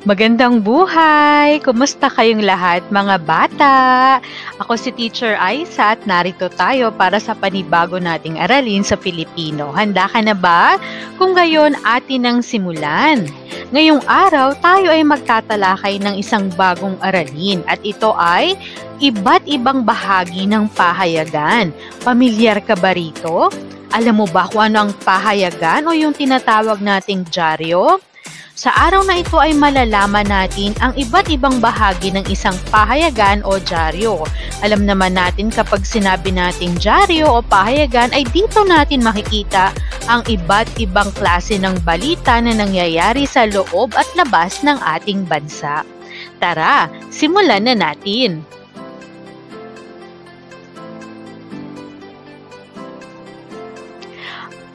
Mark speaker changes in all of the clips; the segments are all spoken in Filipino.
Speaker 1: Magandang buhay! Kumusta kayong lahat mga bata? Ako si Teacher Aisa at narito tayo para sa panibago nating aralin sa Filipino. Handa ka na ba? Kung gayon, atin ang simulan. Ngayong araw, tayo ay magtatalakay ng isang bagong aralin at ito ay iba't ibang bahagi ng pahayagan. Pamilyar ka ba rito? Alam mo ba kung ano ang pahayagan o yung tinatawag nating dyaryo? Sa araw na ito ay malalaman natin ang iba't ibang bahagi ng isang pahayagan o dyaryo. Alam naman natin kapag sinabi natin dyaryo o pahayagan ay dito natin makikita ang iba't ibang klase ng balita na nangyayari sa loob at labas ng ating bansa. Tara, simulan na natin!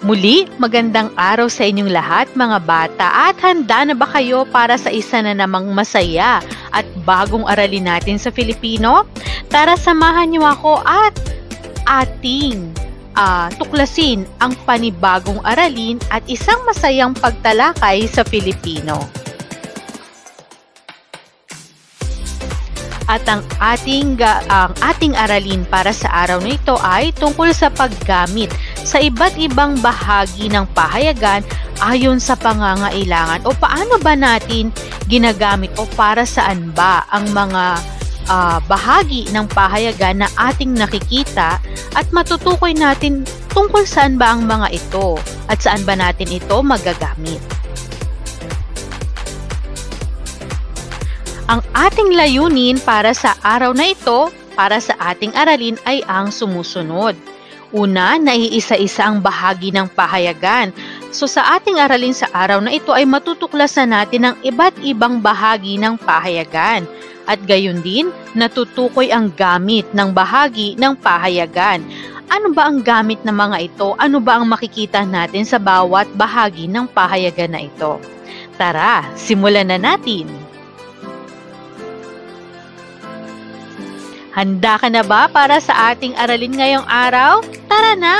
Speaker 1: Muli, magandang araw sa inyong lahat mga bata at handa na ba kayo para sa isa na namang masaya at bagong aralin natin sa Filipino? Tara samahan niyo ako at ating tuklasin ang panibagong aralin at isang masayang pagtalakay sa Filipino. At ang ating aralin para sa araw na ito ay tungkol sa paggamit sa iba't ibang bahagi ng pahayagan ayon sa pangangailangan o paano ba natin ginagamit o para saan ba ang mga bahagi ng pahayagan na ating nakikita at matutukoy natin tungkol saan ba ang mga ito at saan ba natin ito magagamit. Ang ating layunin para sa araw na ito, para sa ating aralin ay ang sumusunod. Una, naiisa-isa ang bahagi ng pahayagan. So sa ating aralin sa araw na ito ay matutuklasan natin ang iba't ibang bahagi ng pahayagan. At gayon din, natutukoy ang gamit ng bahagi ng pahayagan. Ano ba ang gamit ng mga ito? Ano ba ang makikita natin sa bawat bahagi ng pahayagan na ito? Tara, simulan na natin! Handa ka na ba para sa ating aralin ngayong araw? Tara na!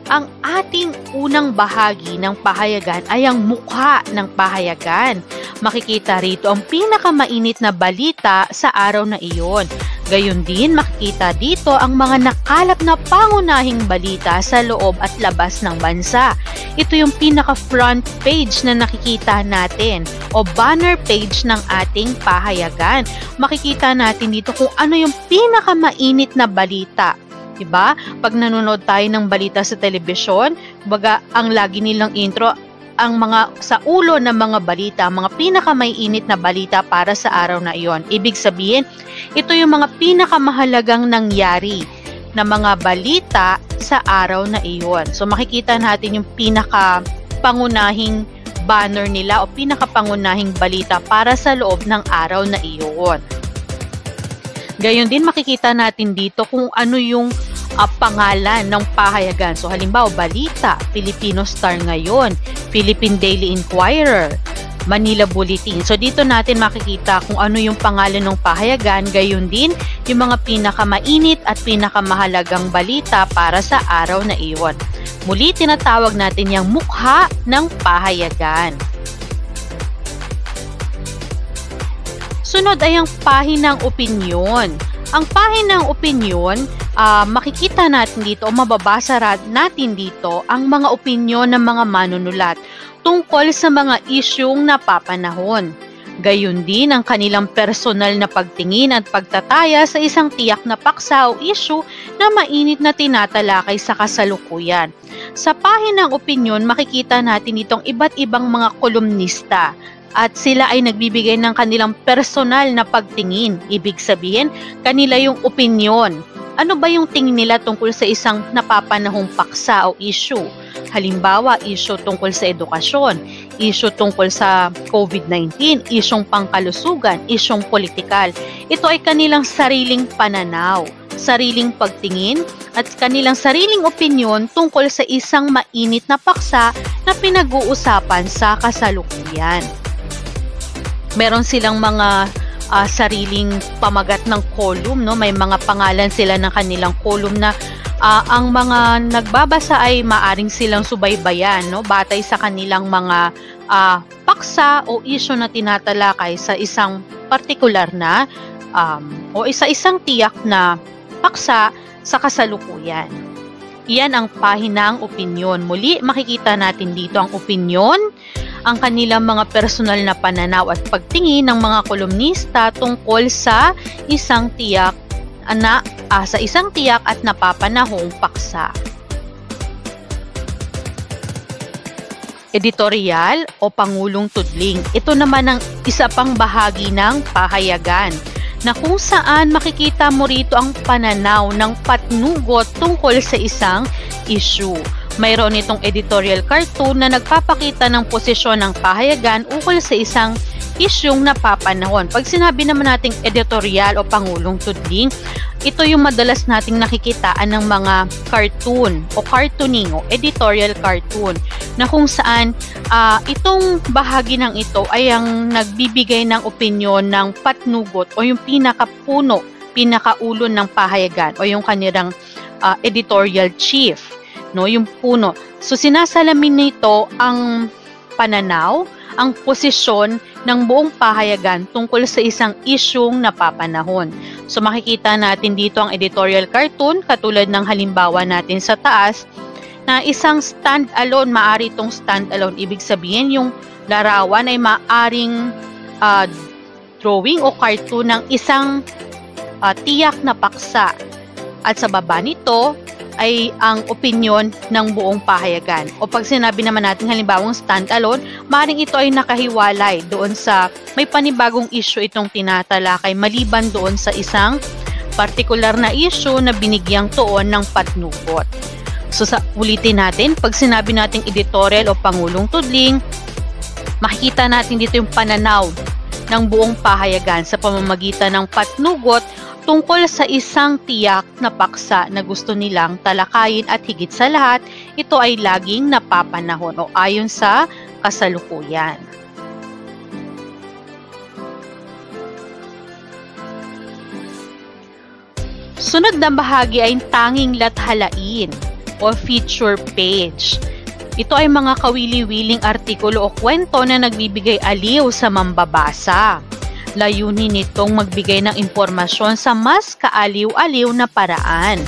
Speaker 1: Ang ating unang bahagi ng pahayagan ay ang mukha ng pahayagan. Makikita rito ang pinakamainit na balita sa araw na iyon. Gayon din, makikita dito ang mga nakalap na pangunahing balita sa loob at labas ng bansa. Ito yung pinaka-front page na nakikita natin o banner page ng ating pahayagan. Makikita natin dito kung ano yung pinakamainit na balita. Diba? Pag nanonood tayo ng balita sa telebisyon, baga ang lagi nilang intro, ang mga sa ulo ng mga balita, mga pinakamaiinit na balita para sa araw na iyon. Ibig sabihin, ito yung mga pinakamahalagang nangyari na mga balita sa araw na iyon. So makikita natin yung pinakapangunahing banner nila o pinakapangunahing balita para sa loob ng araw na iyon. Gayon din makikita natin dito kung ano yung pangalan ng pahayagan. So halimbawa, balita, Filipino Star ngayon, Philippine Daily Inquirer, Manila Bulletin. So dito natin makikita kung ano yung pangalan ng pahayagan, gayon din yung mga pinakamainit at pinakamahalagang balita para sa araw na iyon. Muli, tinatawag natin yung mukha ng pahayagan. Sunod ay ang pahinang opinyon. Ang pahinang opinyon, makikita natin dito o mababasa natin dito ang mga opinyon ng mga manunulat tungkol sa mga isyung napapanahon. Gayon din ang kanilang personal na pagtingin at pagtataya sa isang tiyak na paksa o issue na mainit na tinatalakay sa kasalukuyan. Sa pahinang opinyon, makikita natin itong iba't ibang mga kolumnista at sila ay nagbibigay ng kanilang personal na pagtingin. Ibig sabihin, kanila yung opinyon. Ano ba yung tingin nila tungkol sa isang napapanahong paksa o issue? Halimbawa, issue tungkol sa edukasyon, issue tungkol sa COVID-19, isyong pangkalusugan, isyong politikal. Ito ay kanilang sariling pananaw, sariling pagtingin, at kanilang sariling opinyon tungkol sa isang mainit na paksa na pinag-uusapan sa kasalukuyan. Meron silang mga sariling pamagat ng column, no? May mga pangalan sila ng kanilang column na Ang mga nagbabasa ay maaring silang subaybayan, no, batay sa kanilang mga paksa o isyu na tinatalakay sa isang partikular na o isang tiyak na paksa sa kasalukuyan. Iyan ang pahinang opinyon. Muli, makikita natin dito ang opinyon, ang kanilang mga personal na pananaw at pagtingin ng mga kolumnista tungkol sa isang tiyak at napapanahong paksa. Editorial o pangulong tudling. Ito naman ang isa pang bahagi ng pahayagan na kung saan makikita mo rito ang pananaw ng patnugot tungkol sa isang issue. Mayroon itong editorial cartoon na nagpapakita ng posisyon ng pahayagan ukol sa isang isyung napapanahon. Pag sinabi naman nating editorial o pangulong tudling, ito yung madalas nating nakikitaan ng mga cartoon o cartooning o editorial cartoon na kung saan itong bahagi ng ito ay ang nagbibigay ng opinyon ng patnugot o yung pinakaulo ng pahayagan o yung kanilang editorial chief, no, yung puno. So sinasalamin nito ang pananaw, ang posisyon ng buong pahayagan tungkol sa isang isyung napapanahon. So makikita natin dito ang editorial cartoon katulad ng halimbawa natin sa taas na isang stand-alone, maaari itong stand-alone. Ibig sabihin yung larawan ay maaring drawing o cartoon ng isang tiyak na paksa. At sa baba nito ay ang opinyon ng buong pahayagan. O pag sinabi naman natin halimbawang stand-alone, maaaring ito ay nakahiwalay doon sa may panibagong issue itong tinatalakay maliban doon sa isang partikular na issue na binigyang tuon ng patnugot. So ulitin natin, pag sinabi nating editorial o pangulong tudling, makikita natin dito yung pananaw ng buong pahayagan sa pamamagitan ng patnugot tungkol sa isang tiyak na paksa na gusto nilang talakayin at higit sa lahat, ito ay laging napapanahon o ayon sa kasalukuyan. Sunod na bahagi ay tanging lathalain o feature page. Ito ay mga kawili-wiling artikulo o kwento na nagbibigay aliw sa mambabasa. Layunin nitong magbigay ng impormasyon sa mas kaaliw-aliw na paraan.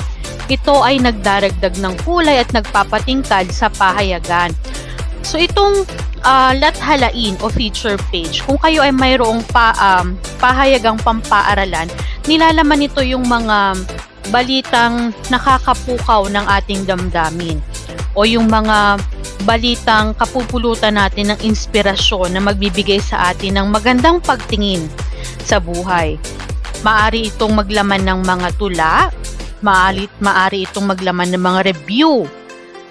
Speaker 1: Ito ay nagdaragdag ng kulay at nagpapatingkad sa pahayagan. So itong lathalain o feature page, kung kayo ay mayroong pahayagang pampaaralan, nilalaman nito yung mga balitang nakakapukaw ng ating damdamin o yung mga balitang kapupulutan natin ng inspirasyon na magbibigay sa atin ng magandang pagtingin sa buhay. Maaari itong maglaman ng mga tula, maaari itong maglaman ng mga review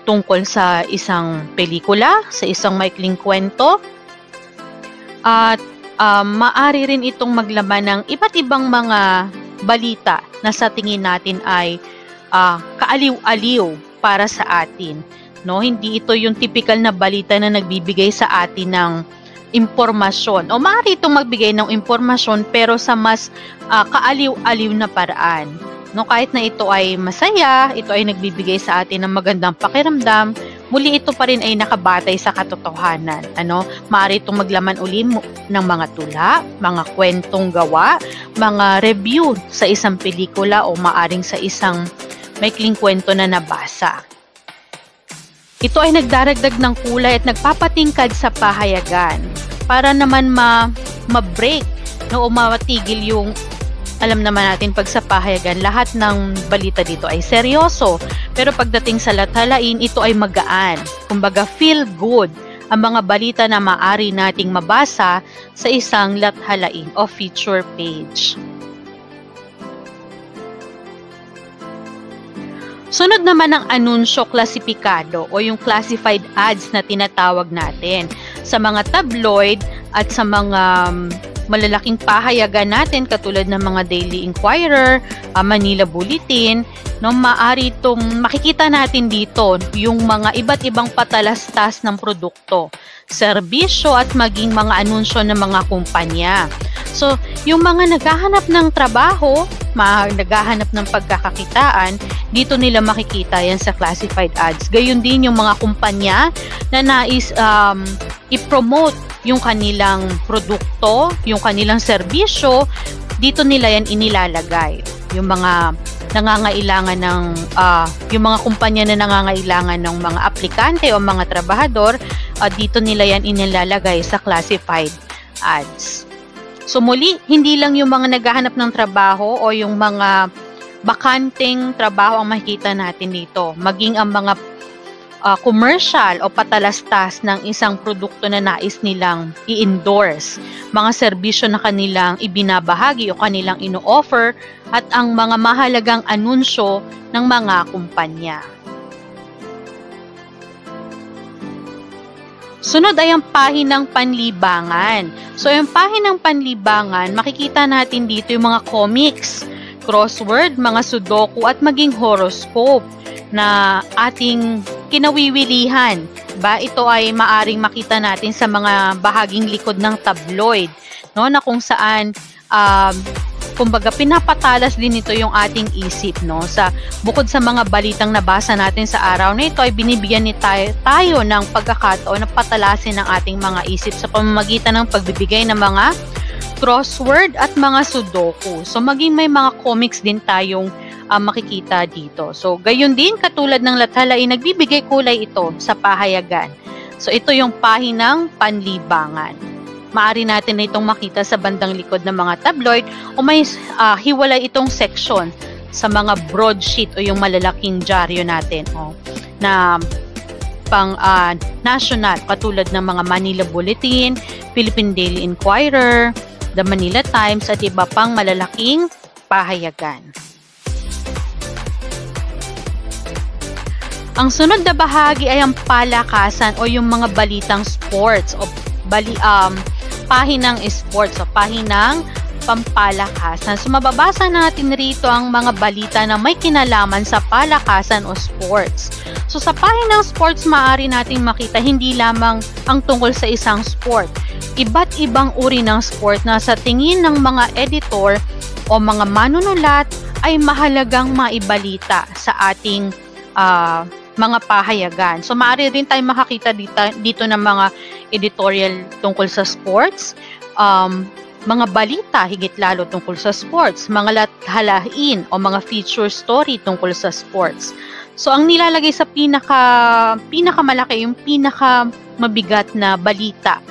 Speaker 1: tungkol sa isang pelikula, sa isang maikling kwento, at maaari rin itong maglaman ng iba't ibang mga balita na sa tingin natin ay kaaliw-aliw para sa atin. No, hindi ito yung typical na balita na nagbibigay sa atin ng impormasyon. O maaari itong magbigay ng impormasyon pero sa mas kaaliw-aliw na paraan. No, kahit na ito ay masaya, ito ay nagbibigay sa atin ng magandang pakiramdam, muli ito pa rin ay nakabatay sa katotohanan. Maaari itong maglaman uli ng mga tula, mga kwentong gawa, mga review sa isang pelikula o maaring sa isang maikling kwento na nabasa. Ito ay nagdaragdag ng kulay at nagpapatingkad sa pahayagan para naman ma-break o matigil yung, alam naman natin pag sa pahayagan, lahat ng balita dito ay seryoso. Pero pagdating sa lathalain, ito ay magaan. Kumbaga feel good ang mga balita na maaari nating mabasa sa isang lathalain o feature page. Sunod naman ang anunsyo klasipikado o yung classified ads na tinatawag natin. Sa mga tabloid at sa mga malalaking pahayagan natin katulad ng mga Daily Inquirer, Manila Bulletin, maaari itong makikita natin dito yung mga iba't ibang patalastas ng produkto, serbisyo at maging mga anunsyo ng mga kumpanya. So, yung mga naghahanap ng trabaho, naghahanap ng pagkakakitaan, dito nila makikita yan sa classified ads. Gayun din yung mga kumpanya na nais i-promote yung kanilang produkto, yung kanilang serbisyo, dito nila yan inilalagay. Yung mga nangangailangan ng yung mga kumpanya na nangangailangan ng mga aplikante o mga trabahador, dito nila yan inilalagay sa classified ads. So muli, hindi lang yung mga naghahanap ng trabaho o yung mga bakanteng trabaho ang makikita natin dito. Maging ang mga commercial o patalastas ng isang produkto na nais nilang i-endorse, mga serbisyo na kanilang ibinabahagi o kanilang ino-offer, at ang mga mahalagang anunsyo ng mga kumpanya. Sunod ay ang pahinang panlibangan. So, yung pahinang panlibangan, makikita natin dito yung mga comics, crossword, mga sudoku, at maging horoscope na ating kinawiwilihan. Ito ay maaring makita natin sa mga bahaging likod ng tabloid, no, na kung saan kumbaga pinapatalas din ito yung ating isip, no. Bukod sa mga balitang nabasa natin sa araw na ito, ay binibigyan tayo ng pagkakataon na patalasin ang ating mga isip sa pamamagitan ng pagbibigay ng mga crossword at mga sudoku. So maging may mga comics din tayong makikita dito. So gayon din, katulad ng lathala, ay nagbibigay kulay ito sa pahayagan. So ito yung pahinang panlibangan. Maaari natin na itong makita sa bandang likod ng mga tabloid, o may hiwalay itong section sa mga broadsheet o yung malalaking dyaryo natin, na pang national, katulad ng mga Manila Bulletin, Philippine Daily Inquirer, The Manila Times, at iba pang malalaking pahayagan. Ang sunod na bahagi ay ang palakasan o yung mga balitang sports o pahinang sports o pahinang pampalakasan. So mababasa natin rito ang mga balita na may kinalaman sa palakasan o sports. So sa pahinang sports, maaari nating makita hindi lamang ang tungkol sa isang sport. Iba't ibang uri ng sport na sa tingin ng mga editor o mga manunulat ay mahalagang maibalita sa ating mga pahayagan. So maaari rin tayo makakita dito ng mga editorial tungkol sa sports, mga balita higit lalo tungkol sa sports, mga lathalain o mga feature story tungkol sa sports. So ang nilalagay sa pinakamalaki, yung pinakamabigat na balita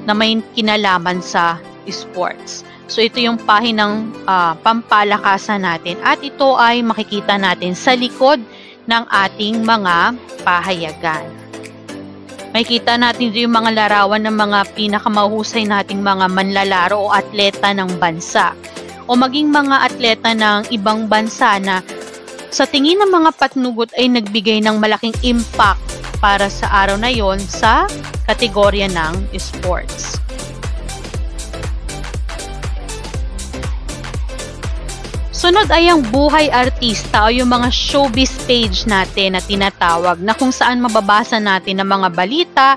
Speaker 1: na may kinalaman sa sports. So ito yung pahinang pampalakasan natin, at ito ay makikita natin sa likod ng ating mga pahayagan. Makikita natin yung mga larawan ng mga pinakamahusay nating mga manlalaro o atleta ng bansa, o maging mga atleta ng ibang bansa na sa tingin ng mga patnugot ay nagbigay ng malaking impact para sa araw na yon sa kategorya ng sports. Sunod ay ang buhay artista o yung mga showbiz page natin na tinatawag, na kung saan mababasa natin ang mga balita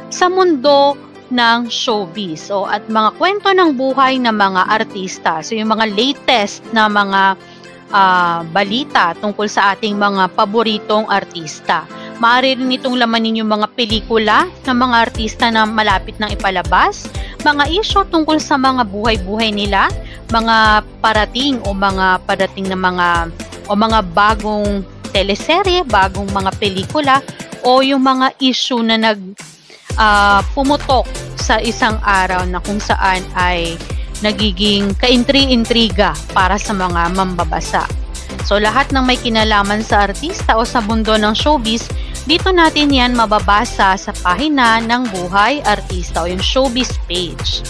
Speaker 1: sa mundo ng showbiz at mga kwento ng buhay ng mga artista. So yung mga latest na mga balita tungkol sa ating mga paboritong artista. Maaari rin itong lamanin yung mga pelikula ng mga artista na malapit nang ipalabas, mga issue tungkol sa mga buhay-buhay nila, mga parating na mga bagong teleserye, bagong mga pelikula, o yung mga issue na pumutok sa isang araw na kung saan ay nagiging kaintri-intriga para sa mga mambabasa. So lahat ng may kinalaman sa artista o sa mundo ng showbiz, dito natin yan mababasa sa pahina ng buhay artista o yung showbiz page.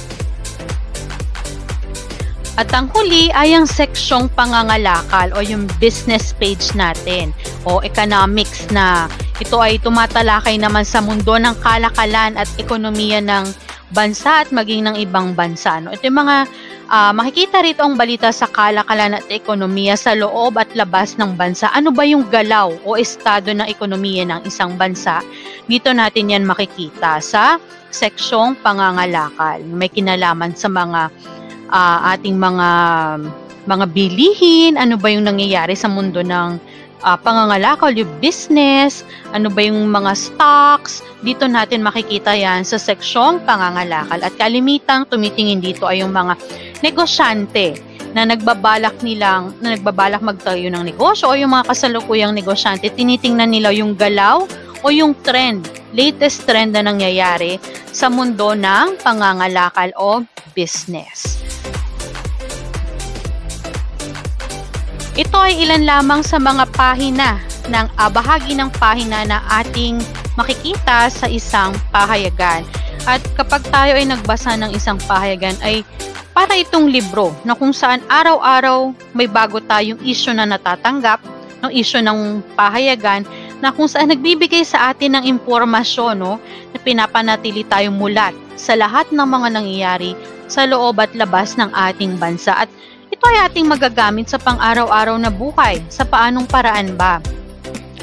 Speaker 1: At ang huli ay ang seksyong pangangalakal o yung business page natin o economics, na ito ay tumatalakay naman sa mundo ng kalakalan at ekonomiya ng bansa at maging ng ibang bansa. No? Ito yung mga makikita rito ang balita sa kalakalan at ekonomiya sa loob at labas ng bansa. Ano ba yung galaw o estado ng ekonomiya ng isang bansa? Dito natin yan makikita sa seksyong pangangalakal. May kinalaman sa mga ating mga mga bilihin, ano ba yung nangyayari sa mundo ng pangangalakal, yung business, ano ba yung mga stocks. Dito natin makikita yan sa seksyong pangangalakal. At kalimitang tumitingin dito ay yung mga negosyante na nagbabalak magtayo ng negosyo, o yung mga kasalukuyang negosyante, tinitingnan nila yung galaw o yung trend, latest trend na nangyayari sa mundo ng pangangalakal o business. Ito ay ilan lamang sa mga pahina ng bahagi ng pahina na ating makikita sa isang pahayagan. At kapag tayo ay nagbasa ng isang pahayagan, ay para itong libro na kung saan araw-araw may bago tayong issue na natatanggap, ng issue ng pahayagan, na kung saan nagbibigay sa atin ng impormasyon, no, na pinapanatili tayong mulat sa lahat ng mga nangyayari sa loob at labas ng ating bansa. At ito ay ating magagamit sa pang-araw-araw na buhay. Sa paanong paraan ba?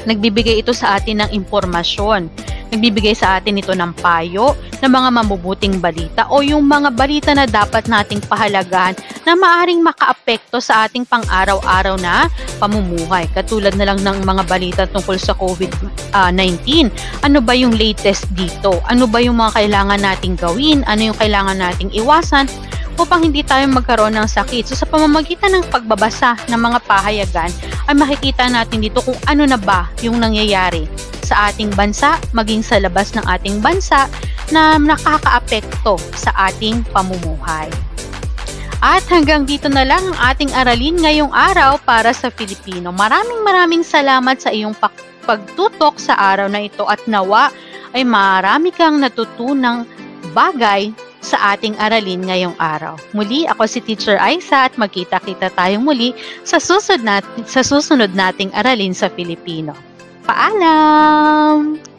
Speaker 1: Nagbibigay ito sa atin ng impormasyon. Nagbibigay sa atin ito ng payo, ng mga mabubuting balita o yung mga balita na dapat nating pahalagahan na maaring makaapekto sa ating pang-araw-araw na pamumuhay. Katulad na lang ng mga balita tungkol sa COVID-19. Ano ba yung latest dito? Ano ba yung mga kailangan nating gawin? Ano yung kailangan nating iwasan upang hindi tayo magkaroon ng sakit? So sa pamamagitan ng pagbabasa ng mga pahayagan ay makikita natin dito kung ano na ba yung nangyayari sa ating bansa, maging sa labas ng ating bansa, na nakakaapekto sa ating pamumuhay. At hanggang dito na lang ang ating aralin ngayong araw para sa Filipino. Maraming salamat sa iyong pagtutok sa araw na ito, at nawa ay marami kang natutunang bagay sa ating aralin ngayong araw. Muli, ako si Teacher Aisa, at magkita-kita tayong muli sa susunod nating aralin sa Filipino. Paalam!